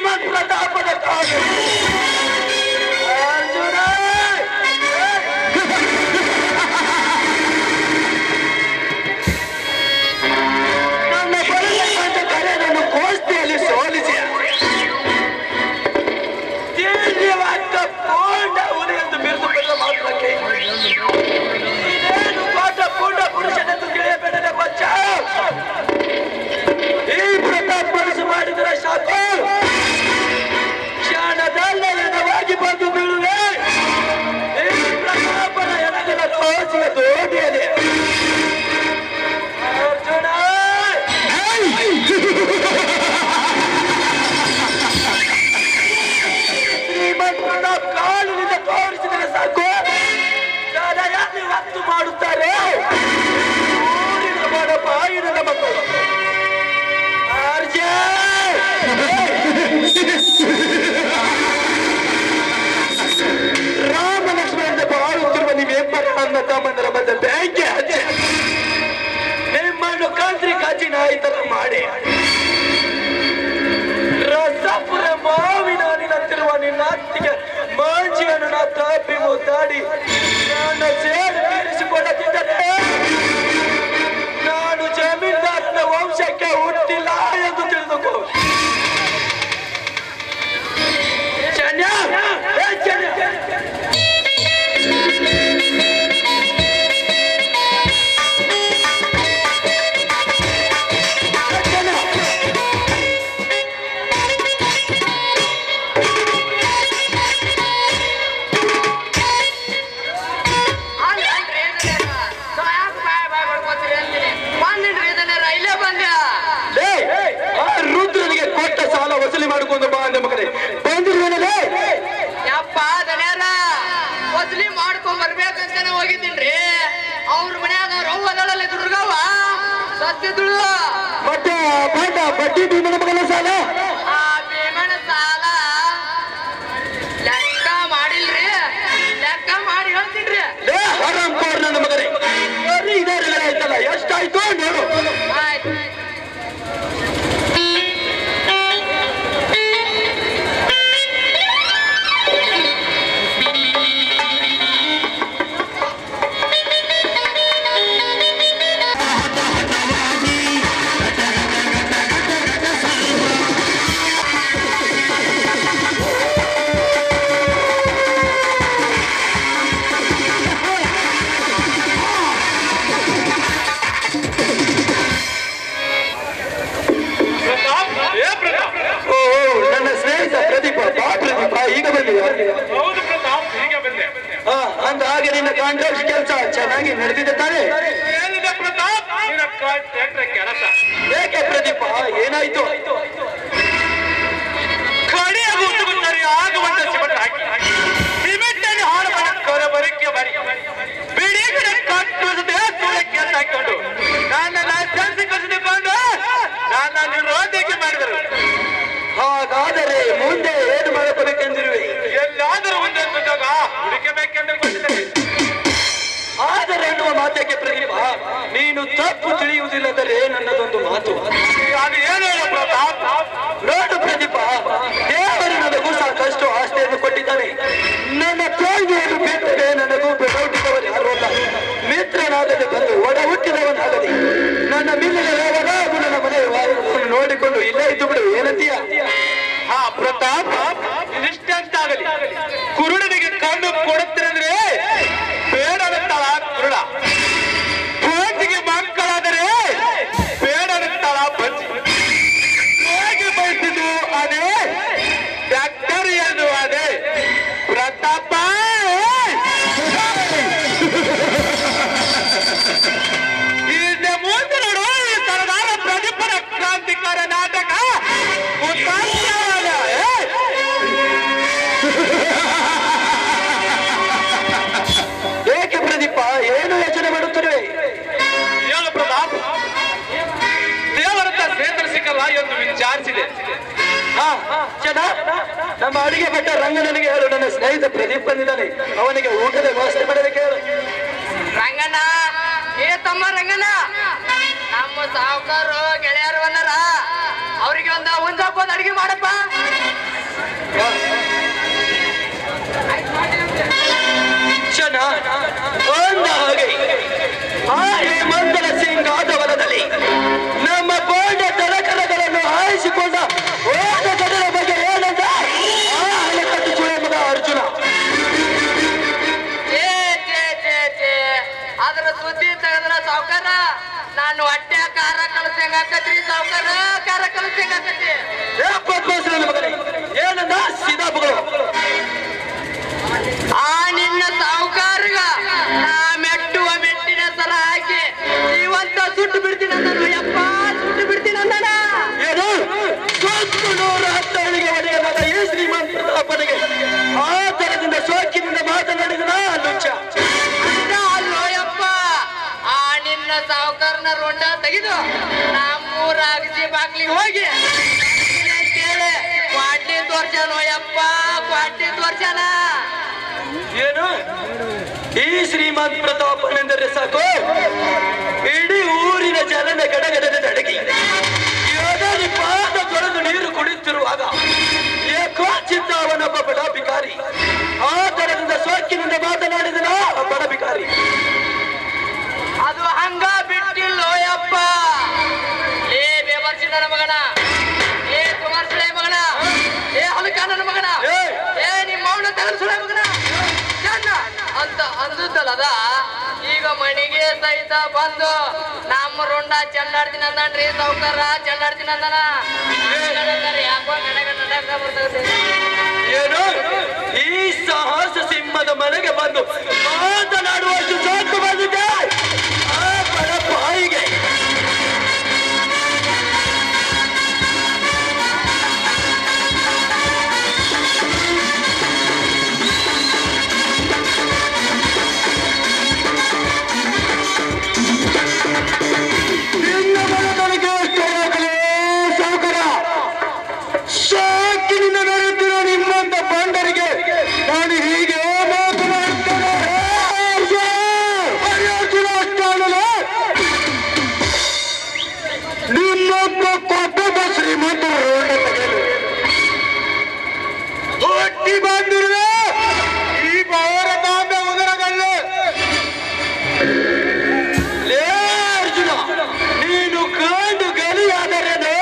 ಶ್ರೀಮಂತ ಪ್ರತಾಪದ ಕಾಲು ಅರ್ಜುನ ನನ್ನ ಬರಲಂತ ಕರೆಯನ್ನು ಕೋಷ್ಠಿಯಲ್ಲಿ ಸೋಲಿಸಿ ಧೈರ್ಯವಾದ ಪೂರ್ಣ ಉರಿಯೆಂದು ಬಿರುದು ಬೆಲ್ಲ ಮಾತ್ರಕ್ಕೆ ಇದೇನು ದೊಡ್ಡ ಪೂರ್ಣ ಪುರುಷನೆಂದು ತಿಳಿಯಬೇಡನೆ ಬಚ್ಚ. ಈ ಪ್ರತಾಪ್ ಮನಸ್ಸು ಮಾಡಿದರೆ ಸಾಕು, ಕ್ಷಣದಲ್ಲೇ ಎಡವಾಗಿ ಬಂದು ಬೀಳುವೆ. ಈ ಪ್ರತಾಪನ ಎಡಗಲ ತೋರಿಸಿದ ದೋಡಿಯದೆ ಅರ್ಜುನ ಶ್ರೀಮಂತ ಪ್ರತಾಪ್ ಕಾಲಿನಿಂದ ತೋರಿಸಿದರೆ ಸಾಕು, ಜನರಲ್ಲಿ ಒತ್ತು ಮಾಡುತ್ತಾರೆ ಊರಿನ ಬಡ ಬಾಯಿನ ಮಕ್ಕಳು. ರಾಮ ಲಕ್ಷ್ಮಣಂತೆ ಬಾಳುತ್ತಿರುವ ನೀವೆಂಬರ ನನ್ನ ತಮ್ಮಂದರ ಮಧ್ಯೆ ಬೆಂಕಿ ಹಚ್ಚಿ ನಿಮ್ಮನ್ನು ಕಂತ್ರಿ ಕಚ್ಚಿ ನಾಯಿತರ ಮಾಡಿ ರಸಪುರ ಮಾವಿನ ನಿನ್ನಂತಿರುವ ನಿನ್ನ ಅತ್ತಿಗೆ ಮಾಂಜಿಯನ್ನು ನಾ ತಪ್ಪಿ ಮುದ್ದಾಡಿ ನನ್ನ ಸೇರಿ ತೀರಿಸಿಕೊಳ್ಳುತ್ತಿದ್ದರೆ ನಾನು ಜಮೀನ್ದಾರನ ವಂಶಕ್ಕೆ ಹುಟ್ಟಿಲ್ಲ ಎಂದು ತಿಳಿದುಕೋ. ರುದ್ರನಿಗೆ ಕೊಟ್ಟ ಸಾಲ ವಸೂಲಿ ಮಾಡಿಕೊಂಡು ಬಾ ಅಂದ ಮಗನೇ ಬಂದಿರುವೇ ಯಪ್ಪ ದನ್ಯಾರ ವಸೂಲಿ ಮಾಡ್ಕೊಂಡ್ ಬರ್ಬೇಕಂತಾನೆ ಹೋಗಿದ್ದೀನ್ರಿ. ಅವ್ರ ಮನ್ಯಾಗ ರವ್ವದಳಲ್ಲಿ ದುರ್ಗವ್ವ ಸತ್ತಿದ್ಳು. ಬಡ್ಡಿ ಭೀಮನ ಮಗನ ಸಾಲ ಆ ಭೀಮನ ಸಾಲ ಲೆಕ್ಕ ಮಾಡಿಲ್ರಿ, ಲೆಕ್ಕ ಮಾಡಿ ಹೇಳ್ತೀನ್ರಿ. ಆರಾಮ್ ನನ್ನ ಮಗನೇ ಇದಾರೆಲ್ಲ ಆಯ್ತಲ್ಲ, ಎಷ್ಟಾಯ್ತು ನೋಡು. ಆಯ್ತು ಈಗ ಬಂದಿದೆ. ಅಂದ ಹಾಗೆ ನಿನ್ನ ಕಾಂಟ್ರಾಕ್ಟ್ ಕೆಲಸ ಚೆನ್ನಾಗಿ ನಡೆದಿದೆ ತಾನೆ? ಏಕೆ ಪ್ರದೀಪ, ಏನಾಯ್ತು? ಹಾಗಾದರೆ ಮುಂದೆ ಏನು ಮಾಡಬೇಕೆಂದಿರುವೆ? ಎಲ್ಲಾದರೂ ಮುಂದೆ ಹುಡುಕಬೇಕೆಂದು ಗೊತ್ತಿದೆ. ಆದರೆ ಎನ್ನುವ ಮಾತಕ್ಕೆ ಪ್ರದೀಪ, ನೀನು ತಪ್ಪು ತಿಳಿಯುವುದಿಲ್ಲದರೆ ನನ್ನದೊಂದು ಮಾತು. ನೋಡು ಪ್ರದೀಪ, ದೇವರು ನನಗೂ ಸಾಕಷ್ಟು ಆಸ್ತಿಯನ್ನು ಕೊಟ್ಟಿದ್ದಾನೆ. ನನ್ನ ತಾಯಿಯನ್ನು ಬಿಟ್ಟರೆ ನನಗೂ ಬೆಳವಟ್ಟಿದವರು ಯಾರು ಅಲ್ಲ. ಮಿತ್ರನಾಗದೆ ಬಂದು ಒಡ ಹುಟ್ಟಿದವನಾಗದೆ ನನ್ನ ಮಿಲ್ಲಿನ ಹಾಗೂ ನನ್ನ ಮನೆಯ ನೋಡಿಕೊಂಡು ಇಲ್ಲೇ ಇದ್ದು ಬಿಡು. ಏನಂತೀಯ? ಪ್ರತಾಪ್, ಇಷ್ಟಂತಾಗಲಿ. ಕುರುಡನಿಗೆ ಕಣ್ಣು ಕೊಡುತ್ತಿರಂದ್ರೆ ಬೇಡನಂತಾಳ ಕುರುಡ, ಬಂಜಿಗೆ ಮಕ್ಕಳಾದರೆ ಬೇಡನಂತಾಳ ಬಂಜಿ. ಹೇಗೆ ಬಯಸಿದ್ದು ಅದೇ, ಫ್ಯಾಕ್ಟರಿಯನ್ನು ಅದೇ. ಪ್ರತಾಪ ಇನ್ನು ಮುಂದೆ ನೋಡು, ಈ ತರದಾದ ಪ್ರದೀಪನ ಕ್ರಾಂತಿಕಾರ ನಾಟಕ ಏಕೆ ಪ್ರದೀಪ, ಏನು ಯೋಚನೆ ಮಾಡುತ್ತಿರುವೆ? ಏನು ಪ್ರತಾಪ್, ದೇವರತ್ತ ಸೇತನ ಸಿಕ್ಕಲ್ಲ ಎಂದು ವಿಚಾರಿಸಿದೆ. ಚೆನ್ನ, ನಮ್ಮ ಅಡಿಗೆ ಭಟ್ಟ ರಂಗನಿಗೆ ಹೇಳು, ನನ್ನ ಸ್ನೇಹಿತ ಪ್ರದೀಪ್ ಬಂದಿದ್ದಾನೆ, ಅವನಿಗೆ ಊಟದ ವ್ಯವಸ್ಥೆ ಮಾಡಬೇಕು ಹೇಳು. ರಂಗಣ್ಣ, ಏ ತಮ್ಮ ರಂಗಣ್ಣ, ನಮ್ಮ ಸಾವುಕಾರರು ಗೆಳೆಯರು ಬಂದಾರ, ಅವ್ರ ಅವ್ರಿಗೆ ಒಂದು ಒಂದ್ ಅಡಿಗೆ ಮಾಡಪ್ಪ. ಜನ ಒಂದ ಹಾಗೆ ಆ ಹೇಮಂತನ ಸಿಂಗಾದವನದಲ್ಲಿ ನಮ್ಮ ಬೋಂಡ ತಲಕರಗಳನ್ನು ಆಯಿಸಿಕೊಂಡ ಹೋದ ಜನರ ಬಗ್ಗೆ ಏನಂತ ಆ ಹಣಕಟ್ಟು ಮಗ ಅರ್ಜುನ. ಅದರ ಸುದ್ದಿ ತೆಗೆದ್ರ ಸಾವುಕಾರ ನಾನು ಹೊಟ್ಟೆ ಕಾರ ಕಳಿಸಂಗಾಕತ್ರಿ ಸಾವುಕಾರ ಕಾರ ಕಳಿಸಂಗಾಕತ್ತಿ. ಮಗನೇ ಏನಂದ ಸೀದಾಪಗಳು ಆ ನಿನ್ನ ಸಾವುಕಾರಗ ನಾ ಮೆಟ್ಟುವ ಮೆಟ್ಟಿನ ಸರ ಹಾಕಿ ಜೀವಂತ ಸುಟ್ಟು ಬಿಡ್ತೀನಿ ಅಂದನು. ಯಪ್ಪ ಸುಟ್ಟು ಬಿಡ್ತೀನಿ ಅಂದನ. ಏನು ಸೊತ್ತು 110 ಒಡೆಯನಾದ ಈ ಶ್ರೀಮಂತ ಪ್ರತಾಪನಿಗೆ ಆ ತರದಿಂದ ಸೋಕಿನಿಂದ ಮಾತನಾಡಿದನ ಲುಚ್ಚ. ಅಲ್ಲೋ ಯಪ್ಪ ಆ ನಿನ್ನ ಸಾವುಕಾರನ ರೋಂಡ ತೆಗೆದು ನಮ್ಮೂರ ಅಗಸಿ ಬಾಗ್ಲಿಗೆ ಹೋಗಿ ಕೇಳಿ ಕ್ವಾಟ್ಲಿ ತೋರ್ಸನೋ ಯಪ್ಪ ಕ್ವಾಟ್ಲಿ ತೋರ್ಸನ. ಏನು ಈ ಶ್ರೀಮಂತ ಪ್ರತಾಪನೆಂದರೆ ಸಾಕು ಇಡೀ ಊರಿನ ಜನನ ಗಡಗಡದ ಅಡಗಿ ಯೋಧನಿ ಪಾದ ತೊಳೆದು ನೀರು ಕುಡಿಯುತ್ತಿರುವಾಗ ಏಕೋಚಿತ್ತ ಅವನೊಬ್ಬ ಬಡ ಬಿಕಾರಿ ಆ ತರದಿಂದ ಸೋಕಿನಿಂದ ಮಾತನಾಡಿದನ ಬಡ ಬಿಕಾರಿ. ಅದು ಹಂಗ ಬಿಟ್ಟಿಲ್ಲೋ ಯಪ್ಪ. ಏ ಬೇಬರ್ಸಿ ನನ್ನ ಮಗನ, ಏ ಕುಮಾರಸುಳೆ ಮಗನ, ಏ ಹಲಕ ನನ್ನ ಮಗನ, ಏ ನಿಮ್ಮ ಮೌನ ತಗಲ್ಸುಳೆ ಮಗನ ಚಂದ ಅಂತ ಅಂದದ್ದಲ್ಲದ ಈಗ ಮಣಿಗೆ ಸಹಿತ ಬಂದು ನಮ್ಮ ರುಂಡ ಚೆಂಡಾಡ್ತೀನಿ ಅಂದನ್ರಿ ಸಾವುಕಾರ ಚೆಂಡಾಡ್ತೀನಿ ಅಂದನ. ಯಾಕೋ ನಡಗ ಬರ್ತದೆ. ಏನು ಈ ಸಾಹಸ ಸಿಂಹದ ಮನೆಗೆ ಬಂದು ಮಾತನಾಡುವಷ್ಟು ಸಾಕು ಬಂದಿದೆ ಆ ಬಡ ಬಾಯಿಗೆ. ಸಾಕಿನಿಂದ ನಡೆಯುತ್ತಿರುವ ನಿಮ್ಮಂತ ಬಂಡರಿಗೆ ನಾನು ಹೀಗೆ ಮಾತನಾಡುತ್ತೇನೆ. ನಿಮ್ಮೊಬ್ಬ ಕೊಬ್ಬ ಶ್ರೀಮಂತರು ಹುಟ್ಟಿ ಬಂದಿರುವ ಈ ಭಾರತಾಂಬ ಉದರಗಲ್ಲು. ಲೇ ಅರ್ಜುನ, ನೀನು ಕಾಂಡು ಗಲಿಯಾದರೇನು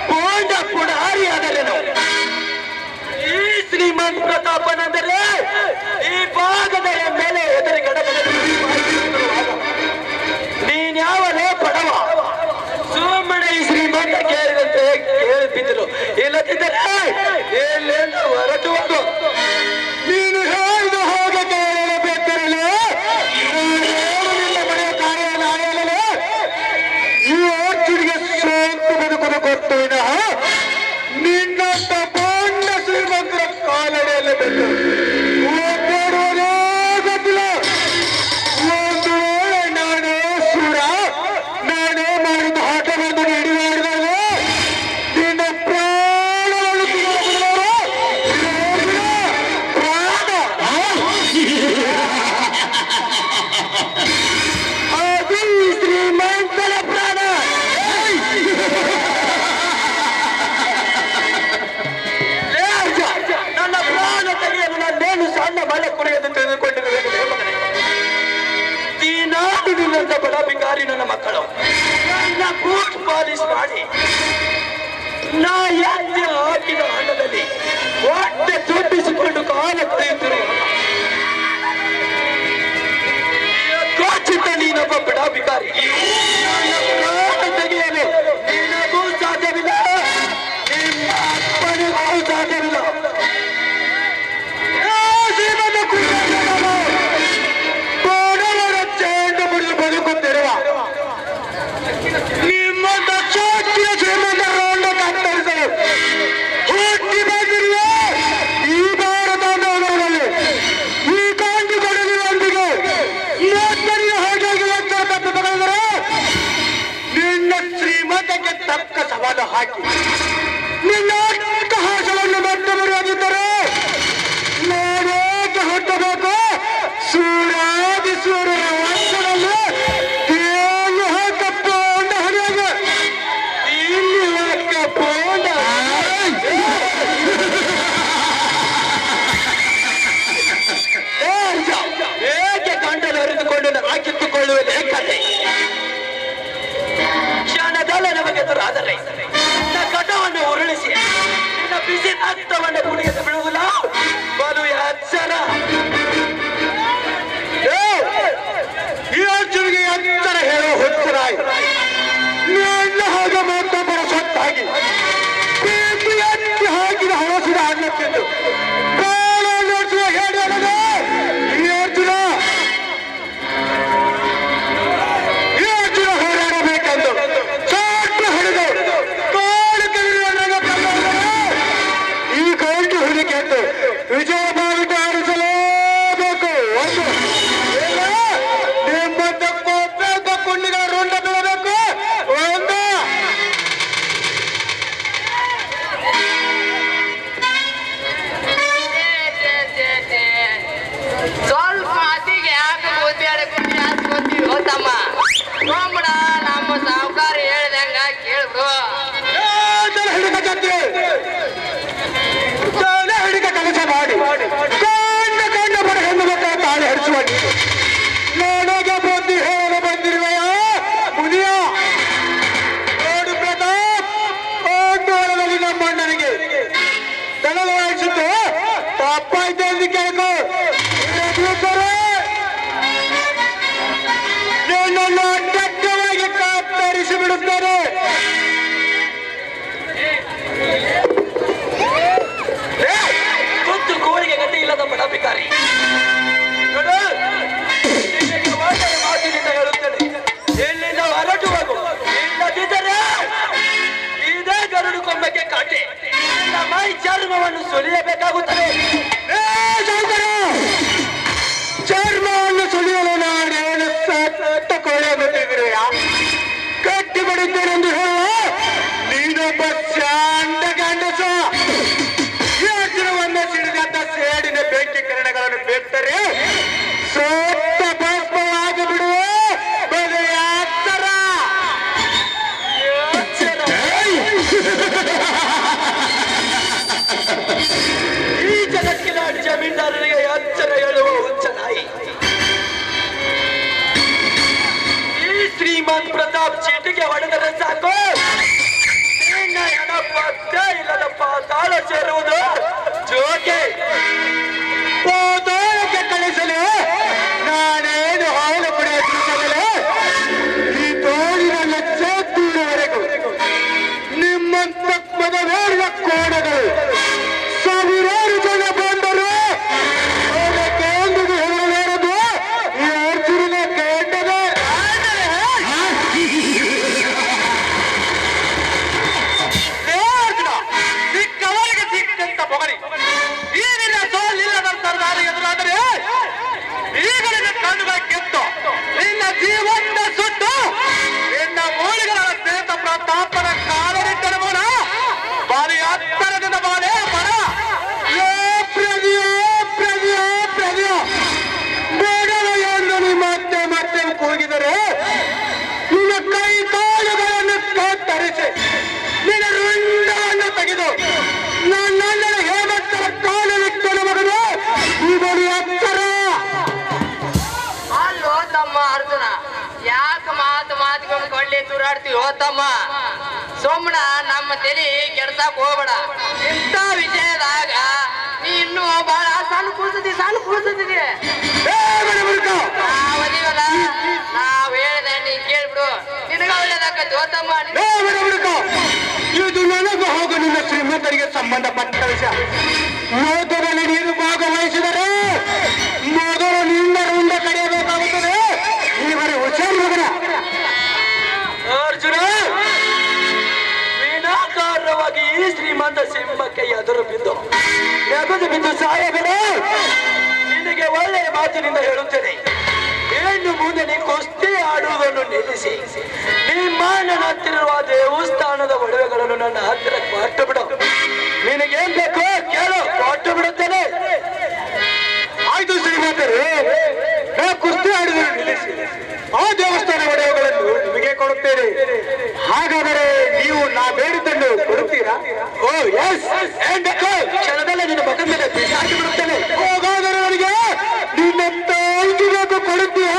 ಬೋಂಡ ಪುಡಾರಿಯಾದರೇನು ಈ ಶ್ರೀಮಂತ ಪ್ರತಾಪನೆಂದರೆ ಈ ಭಾಗದ ಮೇಲೆ ಎದುರು ಗಡಗಡ ನೀನ್ಯಾವನೇ ಬಡವ ಸುಮ್ಮನೆ ಈ ಶ್ರೀಮಂತ ಕೇಳಿದಂತೆ ಕೇಳಿ ಬಿದ್ದರು. ಇಲ್ಲದಿದ್ದರೆ ಎಲ್ಲಿಂದ ಹೊರಟು ಹೋಗು. ನೀನು ಹೇಳಿದ ಹೋಗ ಕೇಳಬೇಕರಲ್ಲ ನಿನ್ನ ಮನೆಯ ಕಾರ್ಯಾಲಯಲ್ಲ ಈ ಅರ್ಜುನಿಗೆ ಸೋಂಕು ಬದುಕಲು ಕೊಟ್ಟೇನ ನಿನ್ನಂತ ಬೋಂಡ ಶ್ರೀಮಂತರ ಕಾಲಡಿಯಲ್ಲಿ ಬಿಟ್ಟು ಒಬ್ಬರುವುದೇ ಗೊತ್ತಿಲ್ಲ. ಒಂದು ವೇಳೆ ನಾನೇ ಸುರ ನಾನೇ ಮಾಡಿದ ಆಟವನ್ನು ನೀಡಿ ಮಾಡಿದಾಗ ನಿನ್ನ ಪ್ರಾಣವನ್ನು ಪ್ರಾಣ ಅದು ಈ ಶ್ರೀಮಂತನ ಪ್ರಾಣ. ನನ್ನ ಪ್ರಾಣ ತೆಗೆಯಲು ನಾನೇನು ಸಣ್ಣ ಮಳೆ ಕುಡಿಯಲು ತೆಗೆದುಕೊಂಡಿರಬೇಕು. ಈನಾಡು ನಿನ್ನಂತ ಬಡ ಬಿಕಾರಿ ನನ್ನ ಮಕ್ಕಳು ನನ್ನ ಬೂಟ್ ಪಾಲಿಶ್ ಮಾಡಿ ನಾ ಎತ್ತಿ ಹಾಕಿದ ಹಣದಲ್ಲಿ ಹೊಟ್ಟೆ ತುಂಬಿಸಿಕೊಂಡು ಕಾಲ ಕಳೆಯುತ್ತಿರುವ ಕೋಚಿತ ನೀನೊಬ್ಬ ಬಡ ಬಿಕಾರಿ. ನನ್ನ ಪ್ರಾಣ ತೆಗೆಯಲು ನಿನಗೂ ಸಾಧ್ಯವಿಲ್ಲ, ನಿಮ್ಮ ಅಪ್ಪನಿಗೂ ಸಾಧ್ಯವಿಲ್ಲ. ಚೆಂಡು ಬಿಡಿದು ಬದುಕುತ್ತಿರುವ ನಿಮ್ಮ ದಕ್ಷಿಣ ಶ್ರೀಮಂತರನ್ನು ಕತ್ತರಿಸಲು ಹುಟ್ಟಿ ಬಂದಿರುವ ಈ ಭಾರತದಲ್ಲಿ ಈ ಕಾಂತಿ ಕೊಡಲಿರುವಂತಿಗೆ ಇವತ್ತರಿಯ ಹಾಗಾಗಿ ಎಚ್ಚರ ತಪ್ಪಿ ತಗೊಂಡ್ರೆ ನಿನ್ನ ಶ್ರೀಮಂತಕ್ಕೆ ತಕ್ಕ ಸವಾಲು ಹಾಕಿ ನಿನ್ನ ಅಟ್ಟಹಾಸವನ್ನು ಮತ್ತೆ ಬರುವುದಿದ್ದರೆ ನಾನೇಕೆ ಹುಟ್ಟಬೇಕು? ಸೂರಾದಿ ಸೂರ್ಯರ ವಂಶದಲ್ಲಿ ತೇಲು ಹಾಕಪ್ಪ ಹೊಡೆಯಾಗ ಇಲ್ಲಿ ಹಾಕಪ್ಪ ಕೇಳುವಲೇ ಕತೆ. ಕ್ಷಣದಲ್ಲೇ ನಮಗೆದುರಾದರೆ ನಿನ್ನ ಕಟವನ್ನು ಉರುಳಿಸಿ ನಿನ್ನ ಬಿಸಿ ರಕ್ತವನ್ನು ಕುಡಿಯಲು ಬಿಡುವುದಿಲ್ಲ ಬಲು ಎಚ್ಚರ. ಈ ಅರ್ಜುನಿಗೆ ಎಚ್ಚರ ಹೇಳೋ ಹುಚ್ಚರಾಯಿ ನಿನ್ನ ಹಾಗೆ ಮತ್ತೊಬ್ಬರ ಸೊತ್ತಾಗಿ ಎತ್ತಿ ಹಾಕಿದ ಹಳಸಿದ ಅನ್ನಕ್ಕೆಂದು ಹೇಳಿ ಅನ್ನೋದು ಈ ಅರ್ಜುನ ಹೋರಾಡಬೇಕೆಂದು ಸಾಕು ಹಿಡಿದು ಕಾಲು ಈ ಗೌಂಡು ಹುಡುಕೆಂದು ವಿಜಯ ಬಾವಿಟ ಆರಿಸಲೇಬೇಕು. ಒಂದು ನಿಮ್ಮಂತ ಕುಂಡಿಗಳ ರುಂಡ ಬೀಳಬೇಕು. ಒಂದು ಸ್ವಲ್ಪ ಮಾತಿಗೆ ಯಾಕೆ ಗೊತ್ತಿ ಹೋತಮ್ಮ ನೋಡ ನಮ್ಮ ಸಾವುಕಾರ ಹೇಳ್ದಂಗ ಕೇಳ್ಬಿಡು. ಹಿಡಿಕ ಕೆಲಸ ಮಾಡಿ ಕಂಡ ಬರ ಹೆಣ್ಣು ಮಕ್ಕಳ ತಾಳೆ ಹರಿಸುವ ನನಗೆ ಬುದ್ಧಿ ಹೇಳಲು ಬಂದಿರುವೆಯ ಮುನಿಯ. ನೋಡು ಪ್ರತಾಪ್, ಆಂದೋಲನದಲ್ಲಿ ನಮ್ಮ ಅಣ್ಣನಿಗೆ ದಳದ ವಹಿಸಿದ್ದು ತಪ್ಪಾಯ್ತು ಎಂದು ಕೇಳ್ಕೊ. ನನ್ನನ್ನು ಅಡ್ಡವಾಗಿ ಕಾತರಿಸಿ ಬಿಡುತ್ತಾರೆ. ಗೊತ್ತು ಕೋಳಿಗೆ ಗತಿ ಇಲ್ಲದ ಬಡ ಭಿಕಾರಿ. ನೋಡು, ನಿನಗೆ ಒಳ್ಳೆಯ ಮಾತಿನಿಂದ ಹೇಳುತ್ತೇನೆ, ಇಲ್ಲಿಂದ ಹೊರಟು ಹೋಗು. ಇಲ್ಲದಿದ್ದರೆ ಇದೇ ಗರುಡು ಕೊಂಬಕ್ಕೆ ಕಾಟಿ ನಿನ್ನ ಮೈ ಚರ್ಮವನ್ನು ಸುಲಿಯಬೇಕಾಗುತ್ತದೆ. ಚರ್ಮವನ್ನು ಸುಳಿಯಲು ನಾನೇನು ಸತ್ತ ಕೊಳೆ ಬಿಟ್ಟಿದ್ದೀರಾ? ಕಟ್ಟಿ ಬಿಡುತ್ತೇನೆ ಎಂದು ಹೇಳುವ ನೀನೊಬ್ಬ ಶಾಂತ ಗಂಡಸ. ಯೋಚನವನ್ನು ಸಿಡಿದಂತ ಸೇಡಿನ ಬೆಂಕಿ ಕಿರಣಗಳನ್ನು ಬೆತ್ತರೆ ಸೋತ್ತ ಭಸ್ಮವಾಗಿ ಬಿಡುವ ಬದಲಾಗ್ತರ. ಈ ಜಗತ್ತಿನ ಜಮೀನ್ದಾರರಿಗೆ ಎಚ್ಚರ ಹೇಳುವ ಹುಚ್ಚ ನಾಯಿ ಈ ಶ್ರೀಮಂತ್ ಪ್ರತಾಪ್ ಚೀಟಿಗೆ ಹೊಡೆದರೆ ಸಾಕು ನಿನ್ನ ಹಣ ಪತ್ತೆ ಇಲ್ಲದ ಪಾತಾಳ ಸೇರುವುದು ಜೋಕೆ. ಪಾತಾಳಕ್ಕೆ ಕಳಿಸಲು ನಾನೇನು ಹಾಲು ಪಡೆಯುತ್ತಿದ್ದಲೆ ಈ ತೋಳಿನ ಚೇತುವರೆಗೂ ನಿಮ್ಮಂತ ಮದವೇರಿದ ಕೋಣಗಳು ಸಾವಿರಾರು ಜನ ಬಂದರು. ಕೇಂದ್ರದ ಹೆದರಲೇರದು ಈ ಅರ್ಜುನ ಕೇಂದ್ರದ ಸಿಕ್ಕವರಿಗೆ ಸಿಕ್ಕಂತ ಬೊಗರಿ. ಈ ನಿನ್ನ ಸೋಲಿಲ್ಲದ ಸರ್ದಾರ ಎದುರಾದರೆ ಈಗಲಿನ ಕಣ್ಣುಗಳ ಕೆತ್ತು ನಿನ್ನ ಜೀವಂತ ಸುಟ್ಟು ನಿನ್ನ ಮೂಲಿಗಳ ಸ್ನೇಹಿತ ಪ್ರತಾಪನ ಕಾಲರಿಟ್ಟನ ಮೂಲ ಬಾರಿ ಹತ್ತರದಿಂದ ಬಾಳೆ ಬರ ಪ್ರದಿಯೋ ಬೇಡವ ಎಂದು ನೀ ಮತ್ತೆ ಮತ್ತೆ ಕೂಗಿದರೆ ನಿನ್ನ ಕೈ ಕಾಲುಗಳನ್ನು ಕತ್ತರಿಸಿ ನಿನ್ನ ರುಂಡವನ್ನು ತೆಗೆದು ನನ್ನ ಹೇಮಂತರ ಕಾಲವಿಟ್ಟನ ಮಗನು ಇವನು ಎತ್ತರ. ಅಲ್ಲೋ ತಮ್ಮ ಅರ್ಜುನ, ಯಾಕೆ ಮಾತಿಗೊಂಡು ಕೊಳ್ಳಿ ತೂರಾಡ್ತೀವಿ ತಮ್ಮ? ಸೋಮಣ್ಣ ನಮ್ಮ ತಲೆ ಕೆಡ್ಸಕ್ ಹೋಗ್ಬೇಡ. ಇಂಥ ವಿಷಯದಾಗ ನೀ ಇನ್ನೂ ಬಹಳ ಸಣ್ಣ ಕೂಸುತ್ತಿದೆ. ನಾವದೀವಲ್ಲ, ನಾವ್ ಹೇಳ್ದೆ ನೀ ಕೇಳ್ಬಿಡು, ನಿನಗ ಒಳ್ಳೇದಾಕತಿ ಹೋತಮ್ಮ. ಇದು ನನಗೂ ಹೋಗು ನಿನ್ನ ಶ್ರೀಮಂತರಿಗೆ ಸಂಬಂಧಪಟ್ಟ ವಿಷಯ. ಮೊದಲಲ್ಲಿ ನೀನು ಭಾಗವಹಿಸಿದರೆ ಮೊದಲು ನಿನ್ನ ರುಂಡ ಕಡಿಯಬೇಕಾಗುತ್ತದೆ. ಇವರ ಹುಷಾರು ಮಗನ. ಅರ್ಜುನ, ವಿನಾಕಾರವಾಗಿ ಈ ಶ್ರೀಮಂತ ಸಿಂಹಕ್ಕೆ ಎದುರು ಬಿದ್ದು ಸಾಯಬೇಡ. ನಿನಗೆ ಒಳ್ಳೆಯ ಮಾತಿನಿಂದ ಹೇಳುತ್ತೇನೆ, ಇನ್ನು ಮುಂದೆ ನೀ ಕುಸ್ತಿ ಆಡುವುದನ್ನು ನಿಲ್ಲಿಸಿ ನಿಮ್ಮ ನನ್ನ ಹತ್ತಿರುವ ದೇವಸ್ಥಾನದ ಒಡವೆಗಳನ್ನು ನನ್ನ ಹತ್ತಿರ ಕೊಟ್ಟು ಬಿಡು. ನಿನಗೇನ್ ಬೇಕೋ ಕೇಳು, ಕೊಟ್ಟು ಬಿಡುತ್ತೇನೆ. ಆಯ್ತು ಶ್ರೀಮಂತರು, ನಾ ಕುಸ್ತಿ ಆಡಿದರೆ ನಿಲ್ಲಿಸಿ ಆ ದೇವಸ್ಥಾನ ಒಡೆಯುಗಳನ್ನು ನಿಮಗೆ ಕೊಡುತ್ತೇನೆ. ಹಾಗಾದರೆ ನೀವು ನಾ ಬೇಡಿದ್ದನ್ನು ಕೊಡುತ್ತೀರಾ? ಓ ಎಸ್, ಕ್ಷಣದಲ್ಲೇ ನಿನ್ನ ಮಗನ ಮೇಲೆ ಬಿಸಾಕಿ ಬಿಡುತ್ತೇನೆ. ಹಾಗಾದರೆ ನನಗೆ ನಿನ್ನ ಬೇಕು ಕೊಡುತ್ತೀಯಾ?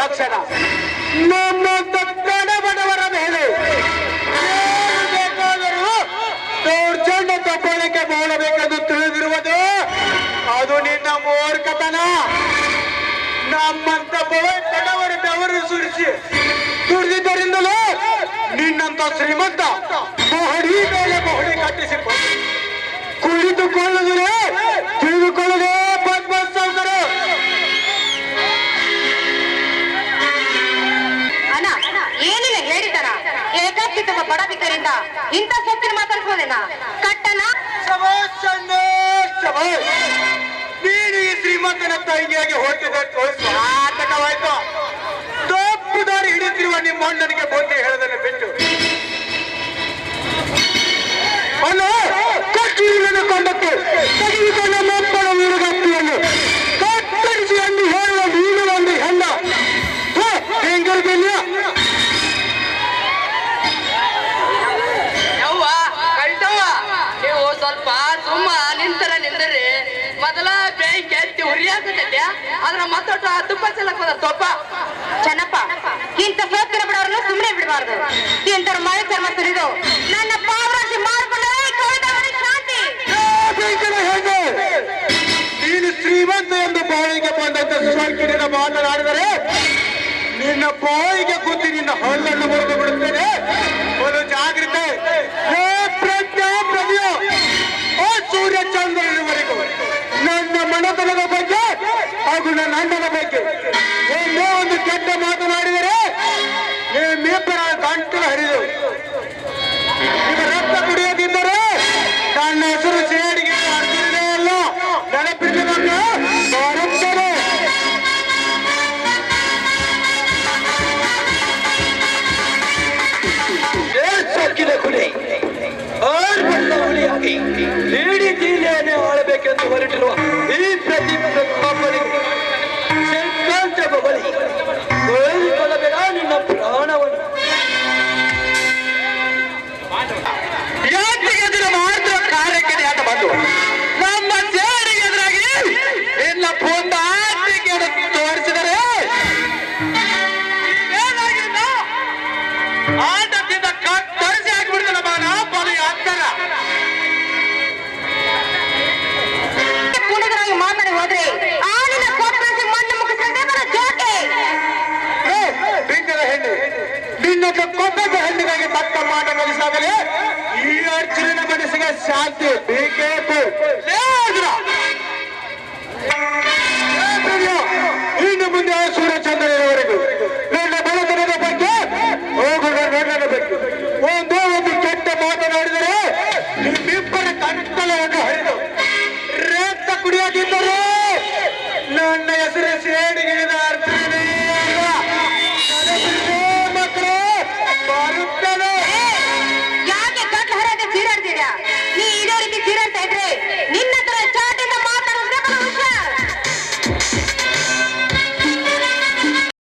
ತಕ್ಷಣ ನಮ್ಮಂತ ಬಡವರ ಮೇಲೆ ಏನು ಬೇಕಾದರೂ ದೌರ್ಜನ್ಯ ತಗೊಳ್ಳಿಕ್ಕೆ ಮಾಡಬೇಕೆಂದು ತಿಳಿದಿರುವುದು ಅದು ನಿನ್ನ ಮೂರ್ಖತನ. ನಮ್ಮಂತ ಬಡವರ ಬೆವರು ಸುರಿಸಿ ದುಡಿದಿದ್ದರಿಂದಲೇ ನಿನ್ನಂತ ಶ್ರೀಮಂತ ಮಹಡಿ ಮೇಲೆ ಮಹಡಿ ಕಟ್ಟಿಸಿ ಕುಳಿತುಕೊಳ್ಳುವುದೇ ತಿಳಿದುಕೊಳ್ಳುವುದೇ ಪದ್ಮಸೌಕರ. ಅಣ್ಣ ಏನಿಲ್ಲ ಹೇಳಿದಾರ ಏಕಾಕಿತವ ಬಡಬಿದ್ದರಿಂದ ಇಂಥ ಸೊಪ್ಪಿನ ಮಾತಾಡ್ಬೋದೇನಾ ಕಟ್ಟನ ನೀನು ಈ ಶ್ರೀಮಂತನ ತಂಗಿಯಾಗಿ ಹೊಟ್ಟಿದೆ ಸಾರ್ಥಕವಾಯ್ತು. ತಪ್ಪು ದಾರಿ ಹಿಡಿತಿರುವ ನಿಮ್ಮ ಅಣ್ಣನಿಗೆ ಬುದ್ಧಿ ಹೇಳದನ್ನು ಬಿಟ್ಟು ಅಲ್ಲ ಕಟ್ಟಿನ ಕೊಂಡಕ್ಕೆ ತೆಗೆದುಕೊಂಡ ಮಕ್ಕಳ ವೀರಗತ್ತಿಯನ್ನು ಕತ್ತರಿಸಿ ಎಂದು ಹೇಳುವ ನೀನು ಒಂದು ಹೆಣ್ಣ ಹೆಂಗಿರ್ಬೇಕ ಯವ್ವ ಕಳ್ತವ್ವ ನೀವು ಸ್ವಲ್ಪ ಸುಮ್ಮ ನಿಂದ್ರಿ ಮೊದಲ ಬೆಂಕಿ ಎತ್ತಿ ಉರಿಯಾಕತ್ತೈತೆ ಅದ್ರ ಮತ್ತೊಟ್ಟು ತುಪ್ಪ ಚೆಲ್ಲಕ್ ಹೋದ ತೊಪ್ಪ ಚೆನ್ನಪ್ಪ ಇಂಥ ಸೋತಿನ ಬಿಡೋರನ್ನ ಸುಮ್ಮನೆ ಬಿಡಬಾರ್ದು. ಇಂಥವ್ರ ಮಳೆ ಚರ್ಮ ಸುರಿದು ನನ್ನ ಪಾವರಾಶಿ ಮಾಡ್ಕೊಳ್ಳೋ ಶಾಂತಿ. ನೀನು ಶ್ರೀಮಂತ ಎಂದು ಬಾಯಿಗೆ ಬಂದಂತ ಸ್ವರ್ಕಿನಿಂದ ಮಾತನಾಡಿದರೆ ನಿನ್ನ ಬಾಯಿಗೆ ಕೂತಿ ನಿನ್ನ ಹಲ್ಲನ್ನು ಮುರಿದು ಬಿಡುತ್ತೇನೆ. ಒಂದು ಜಾಗ್ರತೆ. ಪ್ರಜ್ಞೆಯೋ ಓ ಸೂರ್ಯ ಚಂದ್ರನವರೆಗೂ ನನ್ನ ಮನತನದ ಬಗ್ಗೆ ಹಾಗೂ ನನ್ನ ಅಣ್ಣನ ಬಗ್ಗೆ ಒಂದೇ ಒಂದು ಕೆಟ್ಟ ಮಾತನಾಡಿದರೆ ನಿಮ್ಮಿಬ್ಬರ ಗಂಟಲು ಹರಿದು ನಿಮ್ಮ ರಕ್ತ ಕುಡಿಯದಿದ್ದರೆ ನನ್ನ ಹೆಸರು ಸೇಡಿಗೆ ಅರ್ಜುನೇ ಅಲ್ಲ ನೆನಪಿಟ್ಟುಕೊಂಡು ಬರುತ್ತದೆ. ಸೊಕ್ಕಿದ ಹುಲಿ ಆರ್ಬಂದ ಹುಲಿಯಾಗಿ ಇಡೀ ಜಿಲ್ಲೆಯನ್ನೇ ಆಳಬೇಕೆಂದು ಹೊರಟಿರುವ ಈ ಪ್ರತಿಯೊಬ್ಬನಿಗೆ ಸಿದ್ಧಾಂತ ಬಲಿ ಕಳೆದುಕೊಳ್ಳಬೇಡ ನಿನ್ನ ಪ್ರಾಣವನ್ನು. ಯಾತಿಗೆ ಮಾತ್ರ ಕಾರ್ಯಕ್ಕೆ ಆಟ ಬಂದು ನಮ್ಮ ಸೇಡಿಗೆ ಎದುರಾಗಿ ಇಲ್ಲ ಪುಂದಾಟಿಕೆ ತೋರಿಸಿದರೆ ಏನಾಗಿಲ್ಲ ಆಟದಿಂದ ಕತ್ತರಿಸಿ ಹಾಕಿಬಿಡ್ತಾನ ಬಾಣ ಬಲಿ ಆಗ್ತಾರ. ಕುಣಿಗರಾಗಿ ಮಾತಾಡಿ ಹೋದ್ರೆ ಆಳಿನ ಕೊಪ್ಪಳಿಸಿ ಮಣ್ಣು ಮುಗಿಸಿದ್ರೆ ಬರೋ ಜೋಕೆ. ಬಿಂಗದ ಹೆಣ್ಣು ನಿನ್ನ ಕೊಬ್ಬದ ಹೆಣ್ಣಿಗಾಗಿ ತಕ್ಕ ಮಾಟ ಕಲಿಸಾಗಲೇ ಈ ಅರ್ಜುನನ ಮನಸ್ಸಿಗೆ ಶಾಂತಿ ಬೇಕೇತು. ಇನ್ನು ಮುಂದೆ ಸೂರ್ಯಚಂದ್ರನವರೆಗೂ